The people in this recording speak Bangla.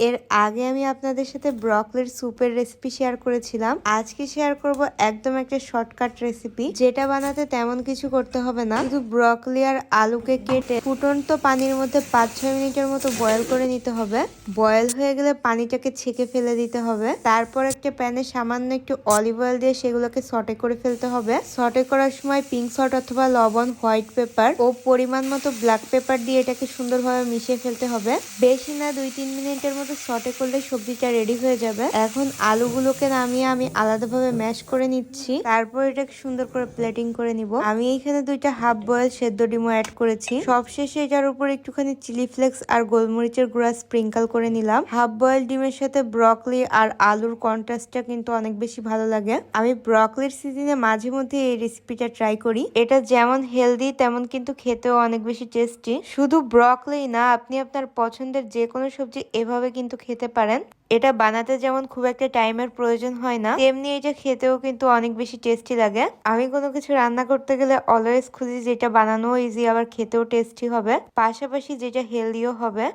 এর আগে আমি আপনাদের সাথে ব্রকলির স্যুপের রেসিপি শেয়ার করেছিলাম। আজকে শেয়ার করব একদম একটা শর্টকাট রেসিপি, যেটা বানাতে তেমন কিছু করতে হবে না। শুধু ব্রকলি আর আলুকে কেটে ফুটন্ত পানির মধ্যে 5-6 মিনিটের মতো বয়েল করে নিতে হবে। বয়েল হয়ে গেলে পানিটাকে ছেঁকে ফেলে দিতে হবে। তারপর একটা প্যানে সামান্য একটু অলিভ অয়েল দিয়ে সেগুলোকে সটে করে ফেলতে হবে। সটে করার সময় পিঙ্ক সল্ট অথবা লবণ, হোয়াইট পেপার ও পরিমাণ মতো ব্ল্যাক পেপার দিয়ে এটাকে সুন্দরভাবে মিশিয়ে ফেলতে হবে। বেশি না 2-3 মিনিটের মতো সটে করলে সবজিটা রেডি হয়ে যাবে। এখন আলুগুলোকে নামিয়ে আমি আলাদাভাবে ম্যাশ করে নিচ্ছি। তারপর এটাকে সুন্দর করে প্লেটিং করে নিব। আমি এখানে 2টা হাফ বয়েল সেদ্ধ ডিমও অ্যাড করেছি। সবশেষে এটার উপর একটুখানি চিলি ফ্লেক্স আর গোলমরিচের গুঁড়া স্প্রিঙ্কল করে নিলাম। হাফ বয়েল ডিমের সাথে ব্রকলি আর আলুর কন্ট্রাস্টটা কিন্তু অনেক বেশি ভালো লাগে। আমি ব্রকলির সিজনে মাঝে মধ্যে এই রেসিপিটা ট্রাই করি। এটা যেমন হেলদি তেমন কিন্তু খেতেও অনেক বেশি টেস্টি। শুধু ব্রকলি না, আপনি আপনার পছন্দের যে কোনো সবজি এভাবে কিন্তু খেতে পারেন। এটা বানাতে যেমন খুব একটা টাইমের প্রয়োজন হয় না, তেমনি এটা খেতেও কিন্তু অনেক বেশি টেস্টি লাগে। আমি কোনো কিছু রান্না করতে গেলে অলওয়েজ খুঁজি যেটা বানানো ইজি আবার খেতেও টেস্টি হবে, পাশাপাশি যেটা হেলদিও হবে।